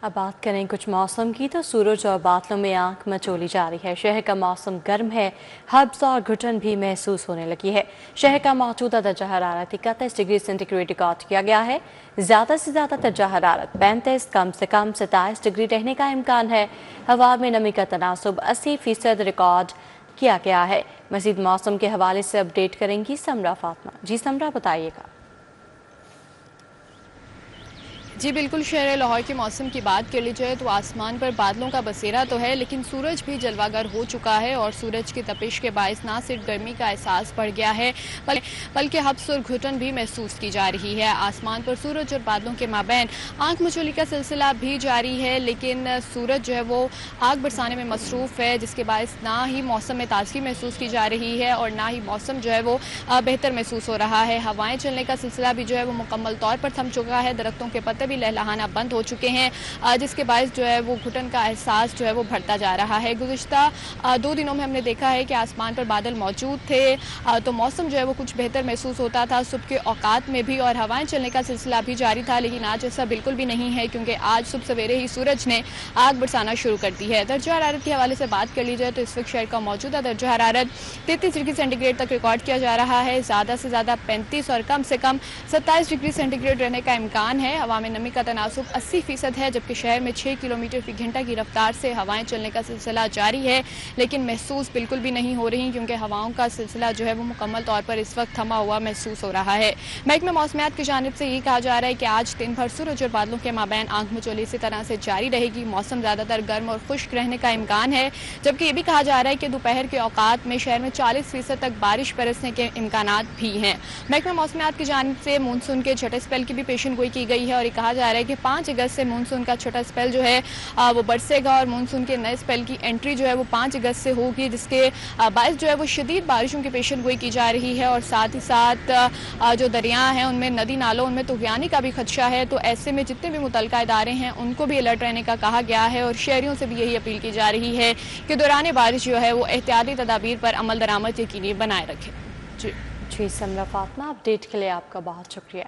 अब बात करें कुछ मौसम की तो सूरज और बादलों में आंख मचोली जा रही है। शहर का मौसम गर्म है, हब्स और घुटन भी महसूस होने लगी है। शहर का मौजूदा दर्जा हरारत 31 डिग्री सेंटीग्रेड रिकॉर्ड किया गया है। ज़्यादा से ज़्यादा दर्जा हरारत 35, कम से कम 27 डिग्री रहने का इम्कान है। हवा में नमी का तनासुब 80% रिकॉर्ड किया गया है। मज़ीद मौसम के हवाले से अपडेट करेंगी समरा फातिमा। जी समरा, बताइएगा। जी बिल्कुल, शहर लाहौर के मौसम की बात कर ली जाए तो आसमान पर बादलों का बसेरा तो है, लेकिन सूरज भी जलवागर हो चुका है और सूरज की तपिश के बायस ना सिर्फ गर्मी का एहसास बढ़ गया है बल्कि हब्स और घुटन भी महसूस की जा रही है। आसमान पर सूरज और बादलों के माबैन आंख मचोली का सिलसिला भी जारी है, लेकिन सूरज जो है वो आग बरसाने में मसरूफ़ है, जिसके बायस ना ही मौसम में ताजगी महसूस की जा रही है और ना ही मौसम जो है वो बेहतर महसूस हो रहा है। हवाएं चलने का सिलसिला भी जो है वो मुकम्मल तौर पर थम चुका है। दरख्तों के पत्ते भी लहलहाना बंद हो चुके हैं, जिसके बायस जो है वो घुटन का एहसास जो है वो बढ़ता जा रहा है। गुज़िश्ता 2 दिनों में हमने देखा है कि आसमान पर बादल मौजूद थे, तो मौसम जो है वो कुछ बेहतर महसूस होता था सुबह के औकात में भी, और हवाएं चलने का सिलसिला भी जारी था। लेकिन आज ऐसा बिल्कुल भी नहीं है, क्योंकि आज सुबह सवेरे ही सूरज ने आग बरसाना शुरू कर दी है। दर्जा हरारत के हवाले से बात कर ली जाए तो इस वक्त शहर का मौजूदा दर्जा हरारत 33 डिग्री सेंटीग्रेड तक रिकॉर्ड किया जा रहा है। ज़्यादा से ज़्यादा 35 और कम से कम 27 डिग्री सेंटीग्रेड रहने का इम्कान है। हवा में नमी का तनासुब 80% है, जबकि शहर में 6 किलोमीटर फी घंटा की रफ्तार से हवाएं चलने का सिलसिला जारी है, लेकिन महसूस बिल्कुल भी नहीं हो रही, क्योंकि हवाओं का सिलसिला जो है वो मुकम्मल तौर पर इस वक्त थमा हुआ महसूस हो रहा है। महकमे मौसमियात की जानिब से ये कहा जा रहा है कि आज दिन भर सूरज और बादलों के माबैन आंख मचोली इसी तरह से जारी रहेगी। मौसम ज़्यादातर गर्म और खुश्क रहने का इम्कान है, जबकि ये भी कहा जा रहा है कि दोपहर के औकात में शहर में 40% तक बारिश बरसने के इम्कान भी हैं। महकमे मौसमियात की जानिब से मानसून के छठे स्पेल की भी पेशन गोई की गई है और ये कहा जा रहा है कि 5 अगस्त से मानसून का छोटा स्पेल जो है वो बरसेगा और मानसून के नए स्पेल की एंट्री जो है वो 5 अगस्त से होगी, जिसके बायस जो है वो शदीद बारिशों की पेशन गोई की जा रही है। और साथ ही साथ जो दरिया हैं उनमें, नदी नालों उनमें तुगयानी का भी खदशा है। तो ऐसे में जितने भी मुतलका इदारे हैं उनको भी अलर्ट रहने का कहा गया है और शहरियों से भी यही अपील की जा रही है कि दौरान बारिश जो है वो एहतियाती तदाबीर पर अमल दरामद यकीनी बनाए रखें। जी समरा फातिमा, अपडेट के लिए आपका बहुत शुक्रिया।